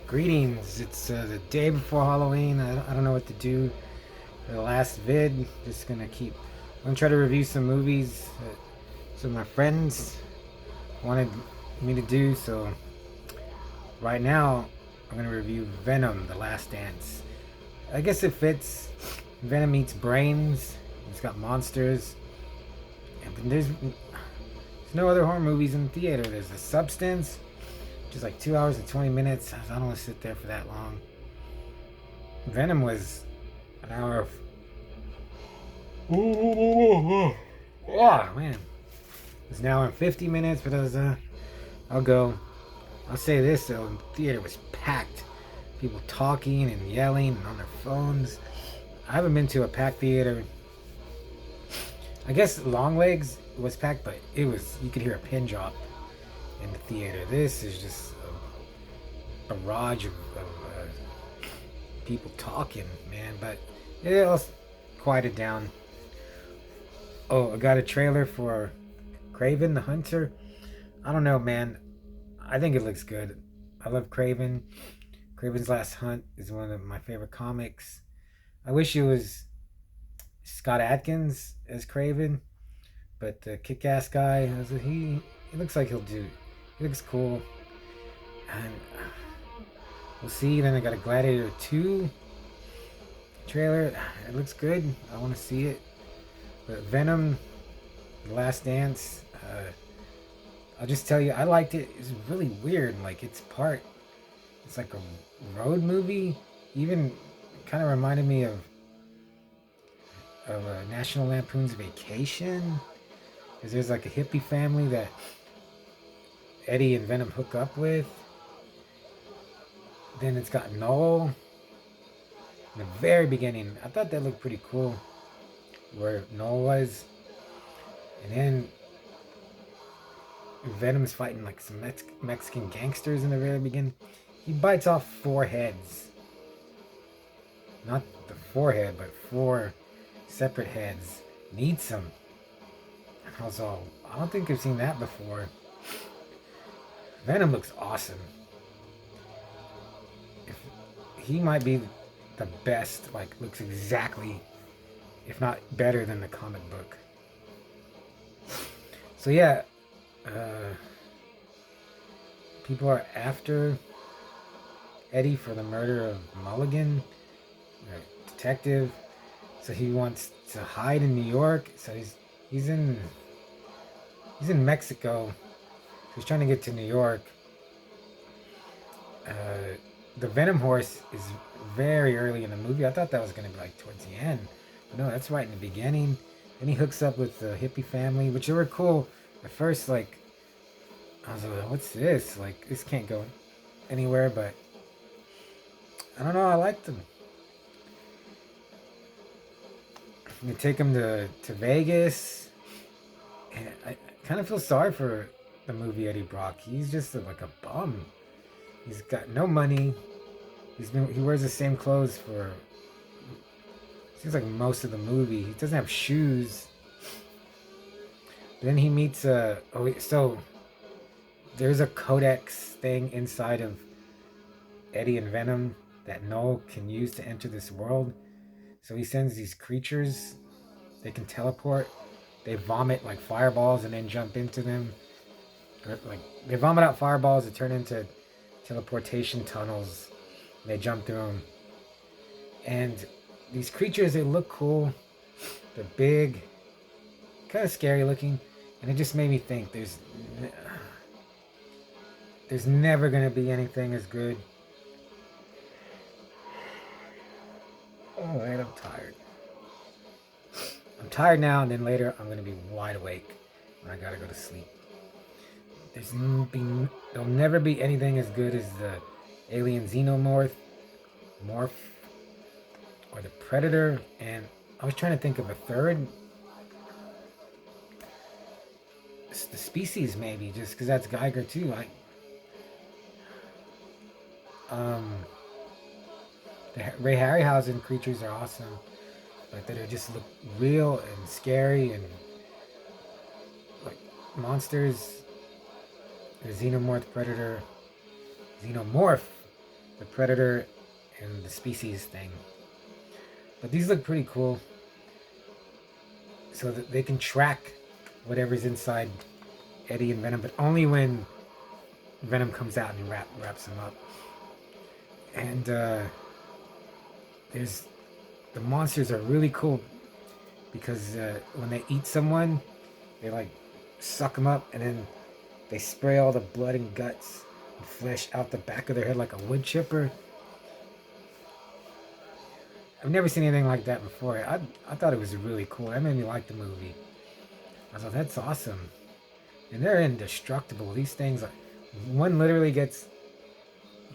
Greetings. It's the day before Halloween. I don't know what to do for the last vid. Just gonna keep. I'm gonna try to review some movies that some of my friends wanted me to do. So right now, I'm gonna review Venom: The Last Dance. I guess it fits. Venom eats brains. It's got monsters. And there's no other horror movies in the theater. There's The Substance, which is like 2 hours and 20 minutes. I don't want to sit there for that long. Venom was an hour of. Oh man, it's an hour and 50 minutes, but I'll go. I'll say this though: the theater was packed. People talking and yelling and on their phones. I haven't been to a packed theater. I guess Longlegs was packed, but it was, you could hear a pin drop in the theater. This is just a barrage of people talking, man. But it'll quieted down. Oh, I got a trailer for Craven the Hunter. I don't know, man. I think it looks good. I love Craven. Craven's Last Hunt is one of my favorite comics. I wish it was Scott Adkins as Craven, but the kick-ass guy, he looks like he'll do. He looks cool, and we'll see. Then I got a Gladiator 2 trailer. It looks good. I want to see it. But Venom, The Last Dance. I'll just tell you, I liked it. It's really weird. Like it's like a road movie. Even kind of reminded me of National Lampoon's Vacation. Because there's like a hippie family that Eddie and Venom hook up with. Then it's got Noel. In the very beginning, I thought that looked pretty cool, where Noel was. And then Venom's fighting like some Mexican gangsters in the very beginning. He bites off 4 heads. Not the forehead, but 4 separate heads. Needs them. And I was all, I don't think I've seen that before. Venom looks awesome. He might be the best, like, looks exactly, if not better than the comic book. So yeah, people are after Eddie for the murder of Mulligan, the detective. So he wants to hide in New York. So he's in Mexico. He's trying to get to New York. The Venom horse is very early in the movie. I thought that was going to be like towards the end. But no, that's right in the beginning. Then he hooks up with the hippie family, which they were cool. At first, like, I was like, what's this? Like, this can't go anywhere, but I don't know. I liked them. They take him to Vegas. And I kind of feel sorry for the movie Eddie Brock. He's just like a bum. He's got no money. He wears the same clothes for seems like most of the movie. He doesn't have shoes. Then he meets so there's a codex thing inside of Eddie and Venom that Noel can use to enter this world. So he sends these creatures. They can teleport. They vomit like fireballs and then jump into them. Or, like, they vomit out fireballs that turn into teleportation tunnels. And they jump through them. And these creatures, they look cool. They're big, kind of scary looking, and it just made me think there's never gonna be anything as good. Oh man, I'm tired. I'm tired now, and then later I'm gonna be wide awake when I gotta go to sleep. There'll never be anything as good as the alien xenomorph, or the Predator, and I was trying to think of a third. The Species, maybe, just because that's Geiger too. The Ray Harryhausen creatures are awesome, but they just look real and scary and like monsters. The Xenomorph Predator, Xenomorph the predator and the species thing. But these look pretty cool. So that they can track whatever's inside Eddie and Venom, but only when Venom comes out and wraps him up. And there's the monsters are really cool because when they eat someone, they like suck them up and then they spray all the blood and guts and flesh out the back of their head like a wood chipper. I've never seen anything like that before. I thought it was really cool. That made me like the movie. I thought that's awesome. And they're indestructible. These things, one literally gets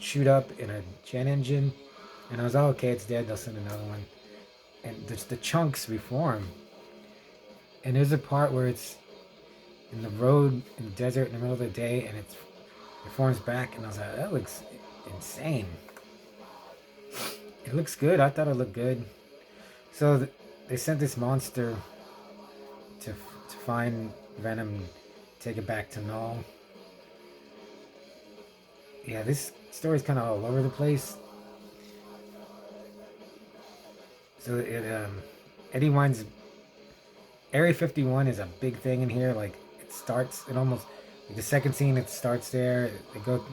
chewed up in a jet engine, and I was, oh, okay, it's dead. They'll send another one, and there's the chunks reform. And there's a part where it's in the road in the desert in the middle of the day, and it forms back, and I was like, that looks insane. It looks good. I thought it looked good. So they sent this monster to find Venom and take it back to Null. Yeah, this story's kind of all over the place. So Eddie winds. Area 51 is a big thing in here. Like it almost like the second scene. It starts there. They go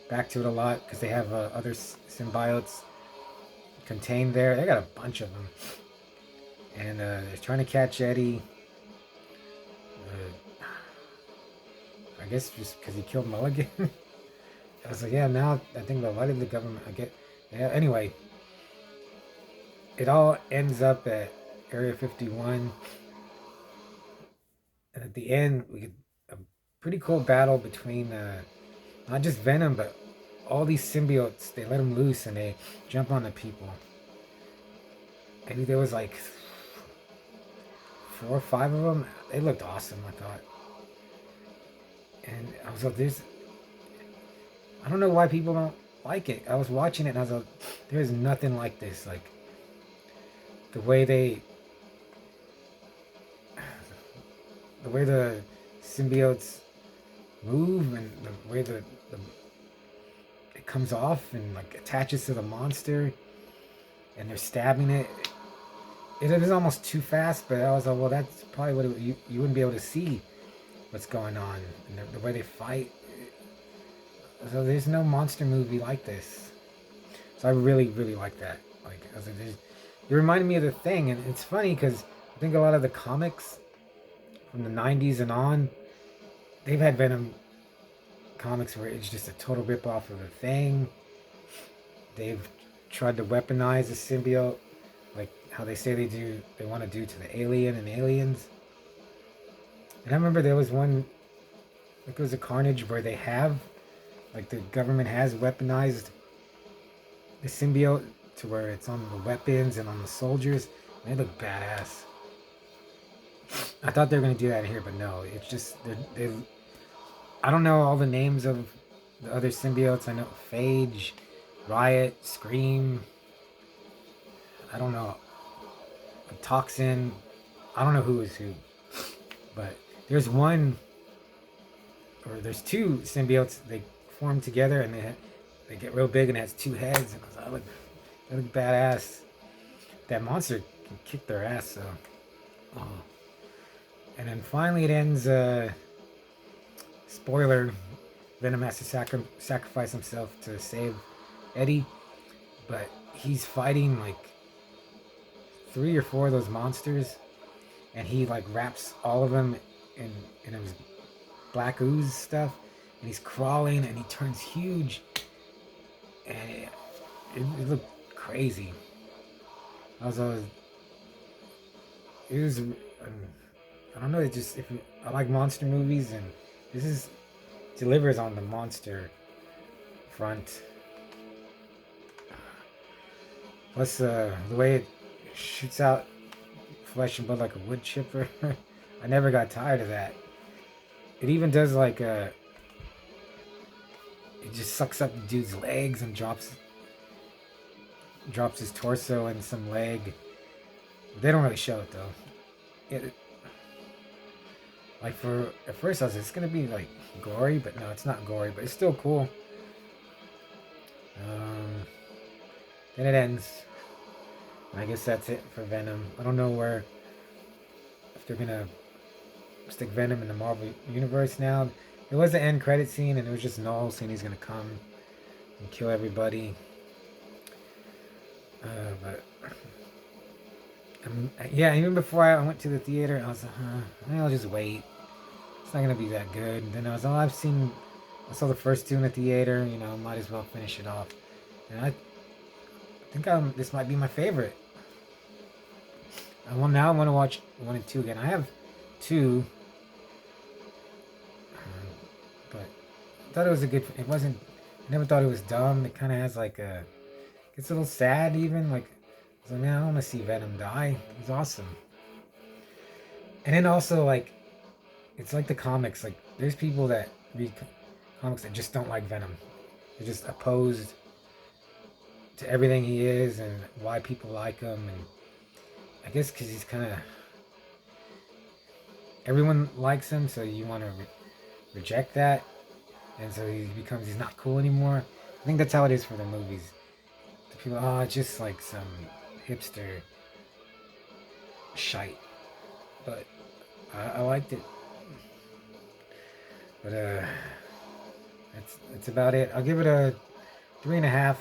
back to it a lot because they have other symbiotes contained there. They got a bunch of them, and they're trying to catch Eddie. I guess just because he killed Mulligan. I was like, yeah, now I think about why did the government yeah, anyway. It all ends up at Area 51. And at the end, we get a pretty cool battle between not just Venom, but all these symbiotes. They let them loose and they jump on the people. Maybe there was like 4 or 5 of them. They looked awesome, I thought. And I was like, I don't know why people don't like it. I was watching it and I was like, there's nothing like this. Like, the way the symbiotes move and the way it comes off and like attaches to the monster and they're stabbing it. It was almost too fast, but I was like, well, that's probably what you wouldn't be able to see what's going on and the way they fight. So there's no monster movie like this. So I really, really like that. Like, I was like, it reminded me of The Thing, and it's funny because I think a lot of the comics from the 90s and on, they've had Venom comics where it's just a total rip-off of The Thing. They've tried to weaponize the symbiote, like how they say they want to do to the alien and Aliens. And I remember there was one, like it was a Carnage where they have, like the government has weaponized the symbiote to where it's on the weapons and on the soldiers. They look badass. I thought they were going to do that here, but no. It's just, I don't know all the names of the other symbiotes. I know Phage, Riot, Scream. I don't know. Toxin. I don't know who is who. But there's there's 2 symbiotes. They form together and they get real big and it has 2 heads. And I was like, they look badass. That monster can kick their ass, so. Oh. And then finally it ends, spoiler, Venom has to sacrifice himself to save Eddie. But he's fighting like 3 or 4 of those monsters. And he like wraps all of them in his black ooze stuff. And he's crawling and he turns huge. And it looked crazy. I don't know, it just, I like monster movies, and this delivers on the monster front. Plus, the way it shoots out flesh and blood like a wood chipper. I never got tired of that. It even does like it just sucks up the dude's legs and drops his torso and some leg. They don't really show it though. Like at first I was like, it's gonna be like gory, but no, it's not gory, but it's still cool. then it ends. And I guess that's it for Venom. I don't know where if they're gonna stick Venom in the Marvel universe now. There was an end credit scene, and it was just Null saying he's gonna come and kill everybody. But yeah, even before I went to the theater, I was like, I'll just wait. It's not gonna be that good. And then I was, I saw the first two in the theater. You know, might as well finish it off. And I think this might be my favorite. Now I want to watch 1 and 2 again. I have 2, but I thought it was a good. It wasn't. I never thought it was dumb. It kind of has like a. It's a little sad even. Like, I was like, man, I don't want to see Venom die. He's awesome. And then also like, it's like the comics. Like, there's people that read comics that just don't like Venom. They're just opposed to everything he is and why people like him. And I guess because he's kind of, everyone likes him, so you want to reject that, and so he's not cool anymore. I think that's how it is for the movies. The people, it's just like some hipster shite, but I liked it. But that's about it. I'll give it a 3.5.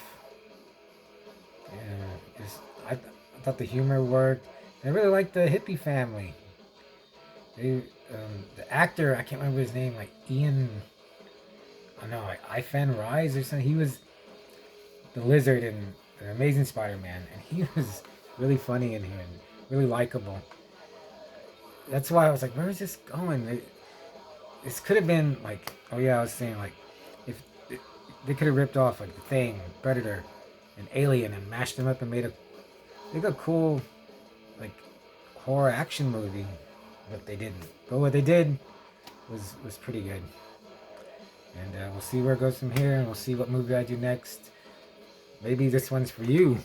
I thought the humor worked. I really liked the hippie family. The actor, I can't remember his name, like Ian, I don't know, like Ifen Rise or something. He was the lizard in The Amazing Spider-Man, and he was really funny in here and really likable. That's why I was like, where is this going? This could have been like, oh yeah, I was saying like, if they could have ripped off like The Thing, Predator, and Alien and mashed them up and made a cool like horror action movie, but they didn't. But what they did was pretty good. And we'll see where it goes from here, and we'll see what movie I do next. Maybe this one's for you.